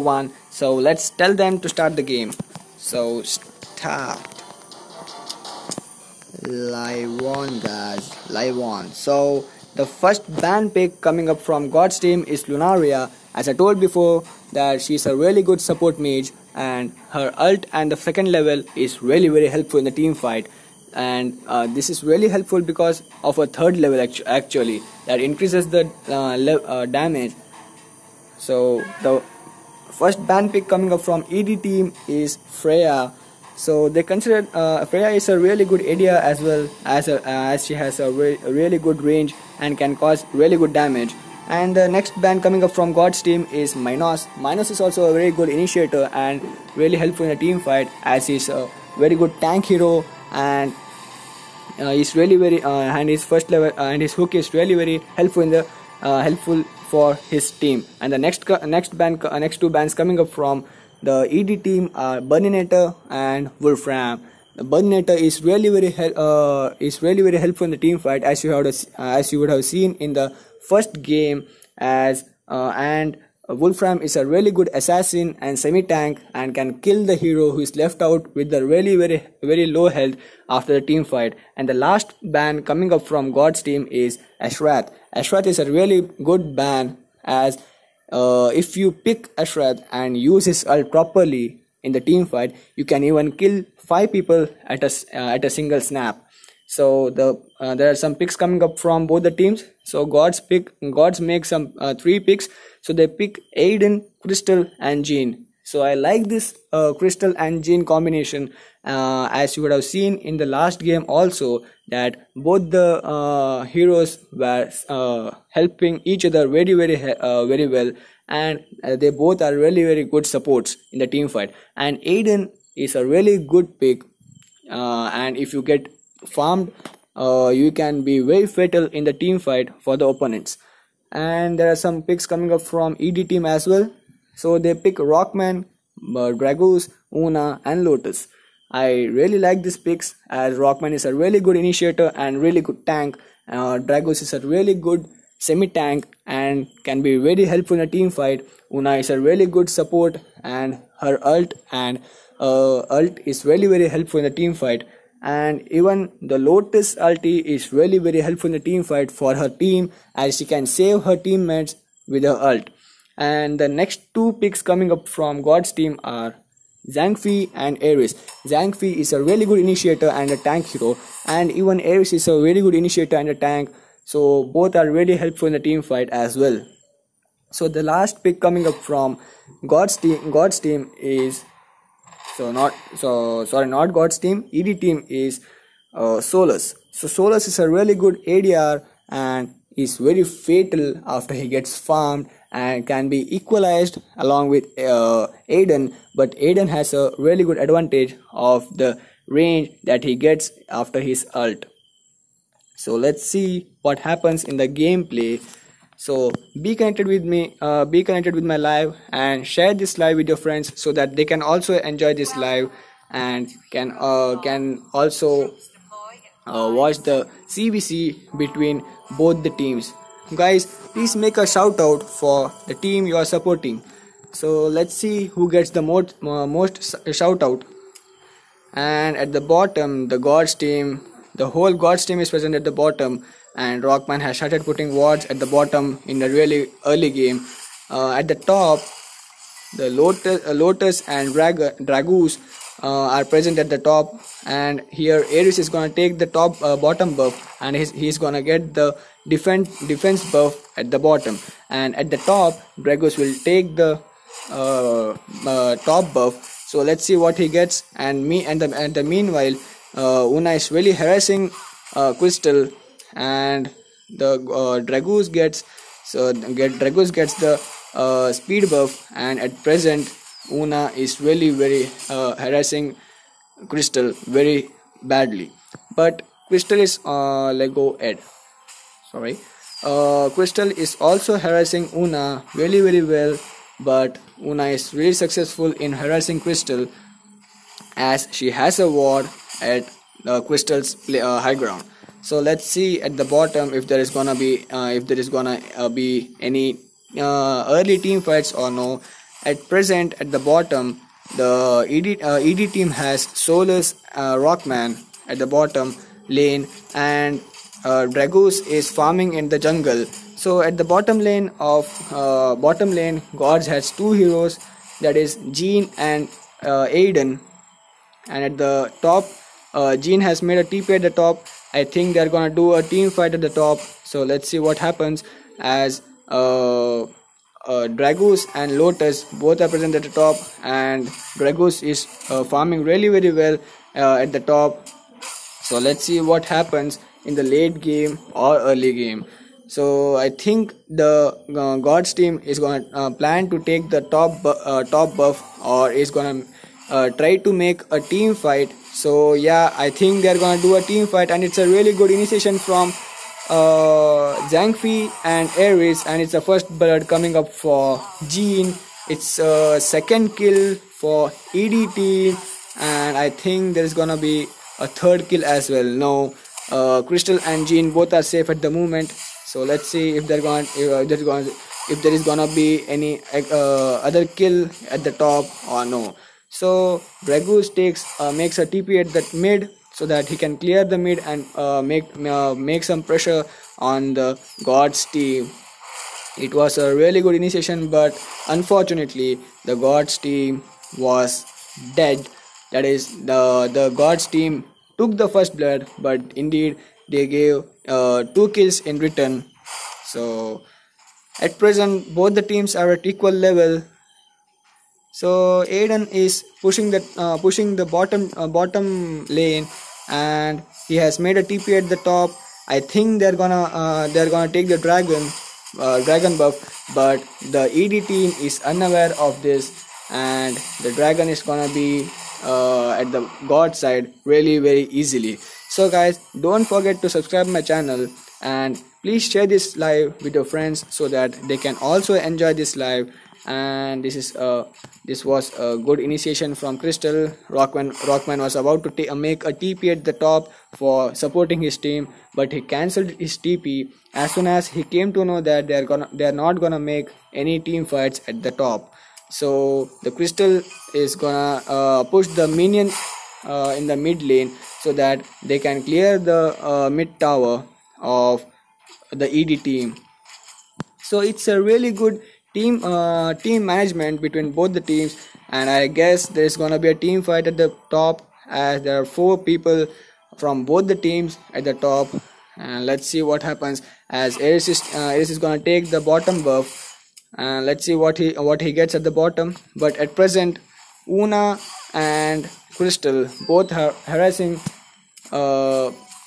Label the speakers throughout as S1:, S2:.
S1: one. So let's tell them to start the game. So start. Live on, guys. Live on. So the first ban pick coming up from God's team is Lunaria. As I told before that she's a really good support mage, and her ult and the second level is really very helpful in the team fight. And this is really helpful because of a third level actually that increases the damage. So the first ban pick coming up from ED team is Freya. So they consider Freya is a really good area as well as she has a really good range and can cause really good damage. And the next ban coming up from God's team is Minos. Minos is also a very good initiator and really helpful in a team fight, as he's a very good tank hero, and he's really very and his first level and his hook is really very helpful in the helpful for his team. And the next two bans coming up from the ED team are Burninator and Wolfram. The Burninator is really very helpful in the team fight, as you would have seen in the first game, and Wolfram is a really good assassin and semi-tank and can kill the hero who is left out with the really very low health after the team fight. And the last ban coming up from God's team is Ashrath. Ashrath is a really good ban, as if you pick Ashrath and use his ult properly in the team fight, you can even kill 5 people at a single snap. So there are some picks coming up from both the teams. So Gods make some 3 picks. So they pick Aiden, Crystal and Jean. So I like this Crystal and Jean combination, as you would have seen in the last game also, that both the heroes were helping each other very well, and they both are really very good supports in the team fight. And Aiden is a really good pick, and if you get farmed, you can be very fatal in the team fight for the opponents. And there are some picks coming up from ED team as well. So they pick Rockman, Dragoose, Una and Lotus. I really like these picks, as Rockman is a really good initiator and really good tank. Dragoose is a really good semi-tank and can be very helpful in a team fight. Una is a really good support, and her ult is really very helpful in the team fight. And even the Lotus ulti is really very helpful in the team fight for her team, as she can save her teammates with her ult. And the next 2 picks coming up from God's team are Zhangfei and Ares. Zhangfei is a really good initiator and a tank hero, and even Ares is a very good initiator and a tank. So both are really helpful in the team fight as well. So the last pick coming up from God's team is not God's team. ED team is Solus. So Solus is a really good ADR and is very fatal after he gets farmed, and can be equalized along with Aiden, but Aiden has a really good advantage of the range that he gets after his ult. So let's see what happens in the gameplay. So be connected with me, be connected with my live, and share this live with your friends so that they can also enjoy this live and can also watch the CVC between both the teams. Guys, please make a shout out for the team you are supporting. So let's see who gets the most shout out. And at the bottom, the whole God's team is present at the bottom, and Rockman has started putting wards at the bottom in the really early game. At the top, the Lotus and Dragoose are present at the top, and here Ares is gonna take the bottom buff, and he's gonna get the defense buff at the bottom. And at the top, Dragoose will take the top buff. So let's see what he gets. And the meanwhile, Una is really harassing Crystal, and the Dragoose gets the speed buff, and at present Una is really very harassing Crystal very badly. But Crystal is Crystal is also harassing Una very well, but Una is really successful in harassing Crystal, as she has a ward at Crystal's high ground. So let's see at the bottom if there is gonna be any early team fights or no. at present at the bottom, the ED team has Solus Rockman at the bottom lane, and Dragoos is farming in the jungle. So at the bottom lane, GODZ has two heroes, that is Jean and Aiden, and at the top, Jean has made a TP at the top. I think they're gonna do a team fight at the top. So let's see what happens, as Dragoos and Lotus both are present at the top, and Dragoos is farming really very well at the top. So let's see what happens in the late game or early game. So I think the GODZ team is gonna plan to take the top buff, or is gonna try to make a team fight. So yeah, I think they're gonna do a team fight, and it's a really good initiation from Zhangfei and Ares, and it's the first blood coming up for Jean. It's a second kill for EDT, and I think there's gonna be a third kill as well. No, Crystal and Jean both are safe at the moment. So let's see if if there is gonna be any other kill at the top or no. So Dragoos makes a TP at that mid, so that he can clear the mid and make some pressure on the GODZ team. It was a really good initiation, but unfortunately the GODZ team was dead. That is, the GODZ team took the first blood, but indeed they gave 2 kills in return. So at present both the teams are at equal level. So Aiden is pushing the bottom lane, and he has made a TP at the top. I think they're gonna take the dragon buff, but the ED team is unaware of this, and the dragon is gonna be at the GODZ side really very easily. So guys, don't forget to subscribe my channel, and please share this live with your friends so that they can also enjoy this live. And this was a good initiation from Crystal. Rockman was about to make a TP at the top for supporting his team, but he cancelled his TP as soon as he came to know that they're not gonna make any team fights at the top. So the Crystal is gonna push the minions in the mid lane, so that they can clear the mid tower of the ED team. So it's a really good team management between both the teams, and I guess there's gonna be a team fight at the top, as there are 4 people from both the teams at the top. And let's see what happens, as Ares is gonna take the bottom buff, and let's see what he gets at the bottom. But at present, Una and Crystal both are harassing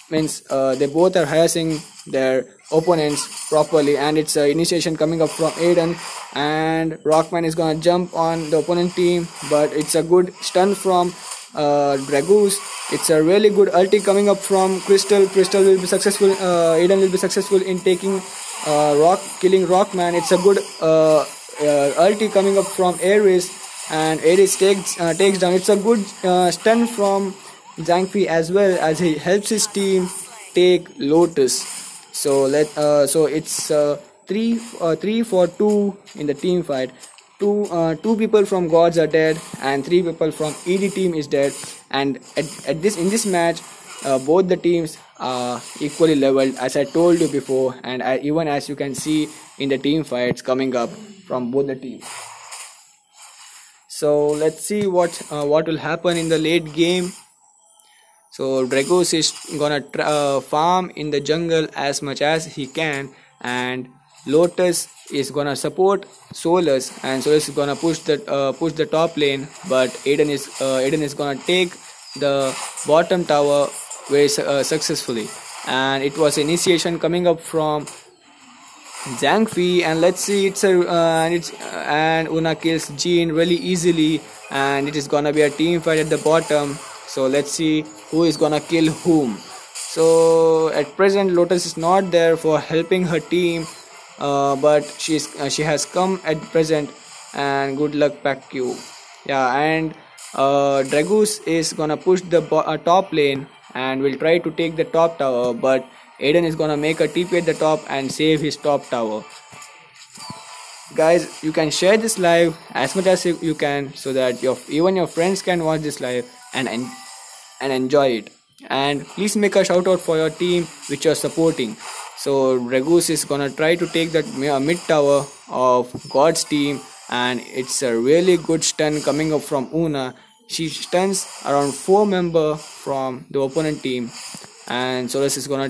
S1: they both are harassing their opponents properly, and it's an initiation coming up from Aiden, and Rockman is gonna jump on the opponent team, but it's a good stun from Dragoos. It's a really good ulti coming up from Crystal. Crystal will be successful. Aiden will be successful in killing Rockman. It's a good ulti coming up from Ares, and Ares takes down. It's a good stun from Zhangfei as well, as he helps his team take Lotus. So it's 3 for 2 in the team fight. Two people from GODZ are dead, and 3 people from ED team is dead. And in this match, both the teams are equally leveled, as I told you before, and even as you can see in the team fights coming up from both the teams. So let's see what will happen in the late game. So Dragoos is gonna farm in the jungle as much as he can, and Lotus is gonna support Solus, and Solus is gonna push the top lane. But Aiden is gonna take the bottom tower very successfully, and it was initiation coming up from Zhangfei, and let's see, and Una kills Jean really easily, and it is gonna be a team fight at the bottom. So let's see who is gonna kill whom. So at present, Lotus is not there for helping her team, but she has come at present, and good luck pack you. Yeah, and Dragoos is gonna push the top lane and will try to take the top tower, but Aiden is gonna make a TP at the top and save his top tower. guys, you can share this live as much as you can, so that even your friends can watch this live and enjoy it. And please make a shout out for your team which you're supporting. So Dragoos is gonna try to take that mid tower of God's team, and it's a really good stun coming up from Una. She stuns around 4 members from the opponent team, and Solus is gonna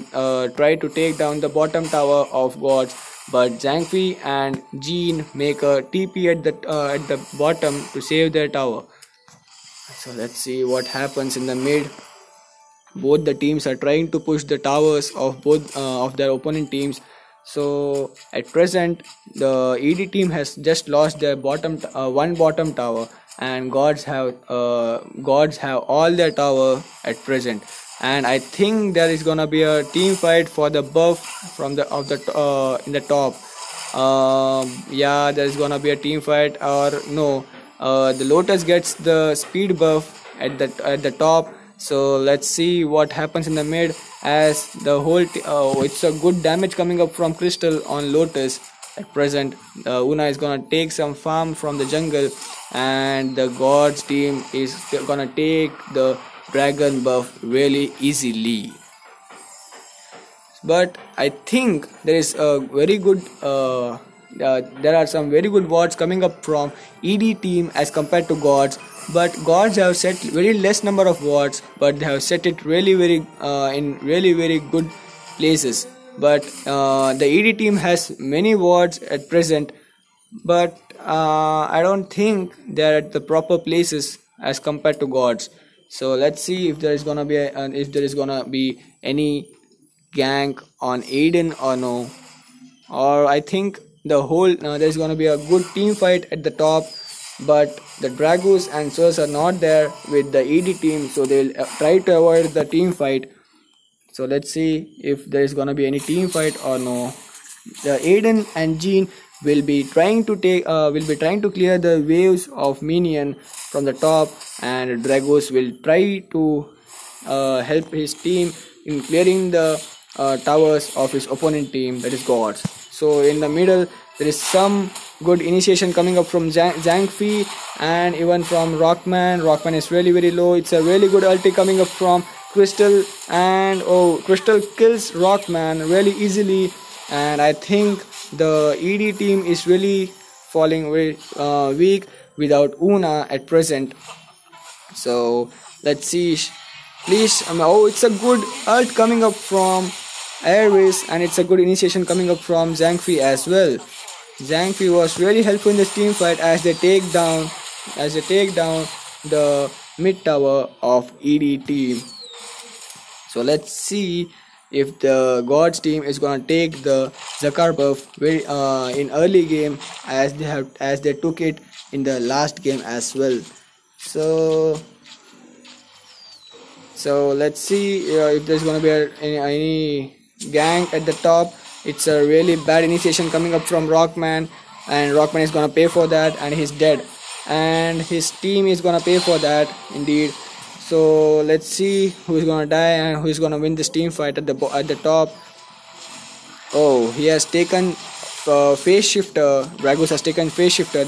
S1: try to take down the bottom tower of Gods. But Zhangfei and Jean make a TP at the bottom to save their tower. So let's see what happens in the mid. Both the teams are trying to push the towers of both of their opponent teams. So at present, the ED team has just lost their one bottom tower, and gods have all their tower at present. And I think there is gonna be a team fight for the buff from the in the top. Yeah, there is gonna be a team fight, or no? The Lotus gets the speed buff at the top. So let's see what happens in the mid, as the whole it's a good damage coming up from Crystal on Lotus at present. Una is gonna take some farm from the jungle, and the Gods team is gonna take the dragon buff really easily. But I think there is a very good there are some very good wards coming up from ED team as compared to Gods. But Gods have set very less number of wards, but they have set it really in really very good places. But the ED team has many wards at present, but I don't think they are at the proper places as compared to Gods. So let's see if there is gonna be any gank on Aiden or no. Or I think the whole there is gonna be a good team fight at the top. But the Dragos and Souls are not there with the ED team, so they'll try to avoid the team fight. So let's see if there is gonna be any team fight or no. The Aiden and Jean will be trying to clear the waves of minion from the top, and Dragos will try to help his team in clearing the towers of his opponent team, that is Gods. So in the middle, there is some good initiation coming up from Zhangfei and even from Rockman. Rockman is really very low. It's a really good ulti coming up from Crystal, and Crystal kills Rockman really easily. And I think the ED team is really falling very weak without Una at present. So let's see. Please, it's a good ult coming up from Airways, and it's a good initiation coming up from Zhangfei as well. Zhangfei was really helpful in this team fight as they take down the mid tower of ED team. So let's see if the Gods team is gonna take the Zakar buff in early game, as they took it in the last game as well. So let's see if there's gonna be any gank at the top. It's a really bad initiation coming up from Rockman, and Rockman is gonna pay for that, and he's dead, and his team is gonna pay for that indeed. So let's see who's gonna die and who's gonna win this team fight at the top. Oh, he has taken phase shifter. Dragos has taken phase shifter,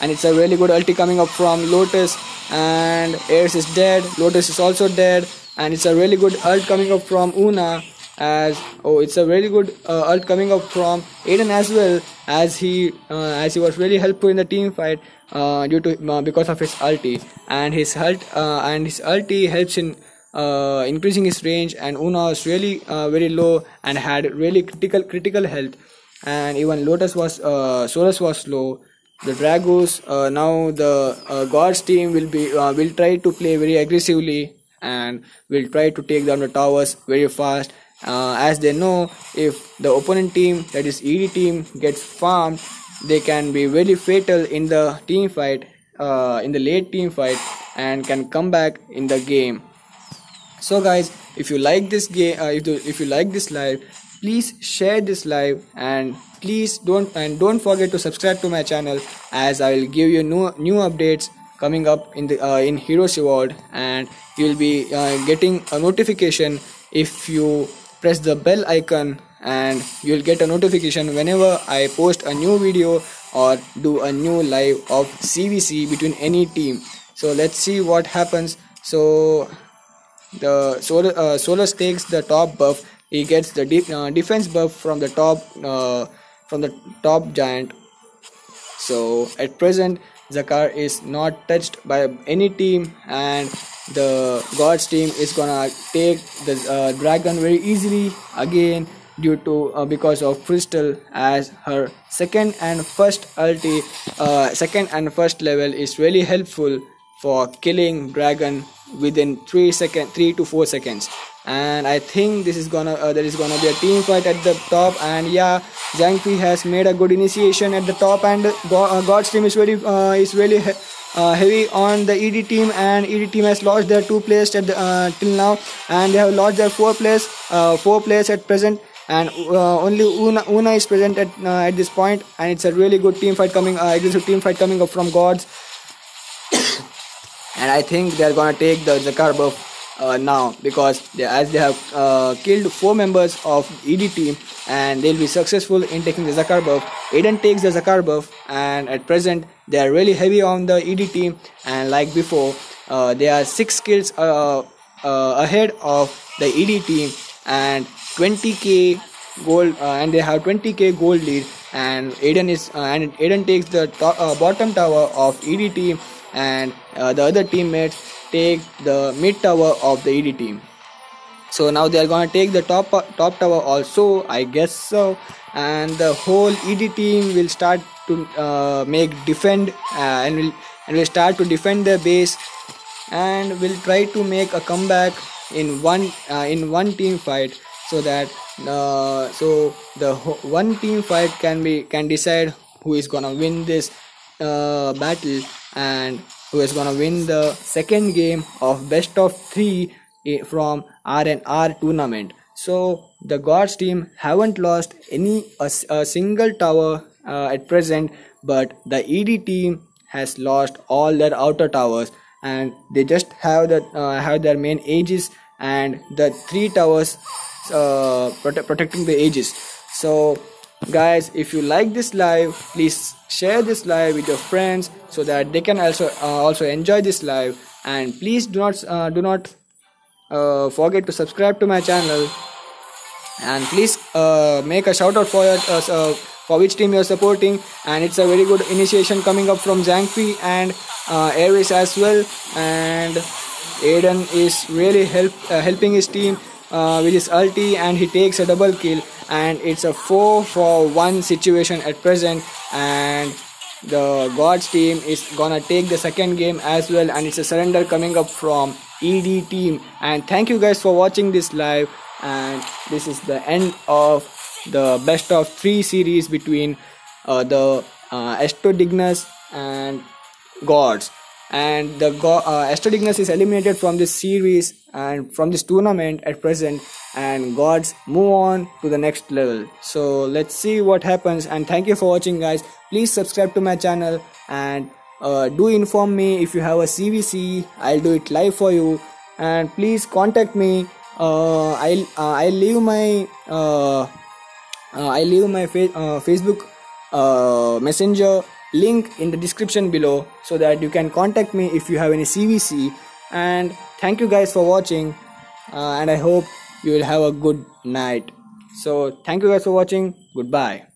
S1: and it's a really good ulti coming up from Lotus, and Ares is dead. Lotus is also dead, and it's a really good ult coming up from Una. It's a really good ult coming up from Aiden as well, as he was really helpful in the team fight because of his ulti, and his ulti helps in increasing his range. And Una was really very low and had really critical health, and even Solus was low. The Dragos, now the Gods team will try to play very aggressively and will try to take down the towers very fast. As they know, if the opponent team, that is ED team, gets farmed, they can be very fatal in the team fight, in the late team fight, and can come back in the game. So guys, if you like this game, if you like this live, please share this live, and please don't forget to subscribe to my channel, as I will give you new updates coming up in Heroes Evolved, and you will be getting a notification if you press the bell icon and you'll get a notification whenever I post a new video or do a new live of CVC between any team. So let's see what happens. So the Solus takes the top buff. He gets the defense buff from the top giant. So at present Zakar is not touched by any team, and the GODZ team is gonna take the dragon very easily again due to because of Crystal, as her second and first level is really helpful for killing dragon within 3 to 4 seconds. And I think this is there is gonna be a team fight at the top, and yeah, Zhangfi has made a good initiation at the top, and GODZ team is really heavy on the ED team, and ED team has lost their 2 players till now, and they have lost their 4 players at present, and only Una is present at this point, and it's a really good team fight coming. Aggressive team fight coming up from GODZ. And I think they are gonna take the Zakar buff now, because as they have killed 4 members of ED team, and they'll be successful in taking the Zakar buff. Aiden takes the Zakar buff, and at present they are really heavy on the ED team, and like before, they are 6 kills ahead of the ED team, and 20k gold, and they have 20k gold lead. And Aiden takes the bottom tower of ED team, and the other teammates take the mid tower of the ED team. So now they are gonna take the top tower also, I guess so, and the whole ED team will start to and will start to defend their base, and will try to make a comeback in one team fight, so that one team fight can decide who is gonna win this battle, and who is gonna win the second game of best of 3 from RNR tournament. So the GODZ team haven't lost a single tower at present, but the ED team has lost all their outer towers, and they just have their main aegis and the 3 towers protecting the aegis. So guys, if you like this live, please share this live with your friends so that they can also enjoy this live, and please do not forget to subscribe to my channel, and please make a shout out for which team you are supporting. And it's a very good initiation coming up from Zhangfi and Aries as well, and Aiden is really helping his team with his ulti, and he takes a double kill, and it's a 4-for-1 situation at present, and the GODZ team is gonna take the second game as well, and it's a surrender coming up from ED team. And thank you guys for watching this live, and this is the end of the best of 3 series between the Astro-Dignus and GODZ. And the Astro-Dignus is eliminated from this series and from this tournament at present, and GODZ move on to the next level. So let's see what happens, and thank you for watching guys. Please subscribe to my channel, and do inform me if you have a CVC. I'll do it live for you, and please contact me. I'll leave my Facebook Messenger link in the description below, so that you can contact me if you have any CVC. And thank you guys for watching, and I hope you will have a good night. So thank you guys for watching. Goodbye.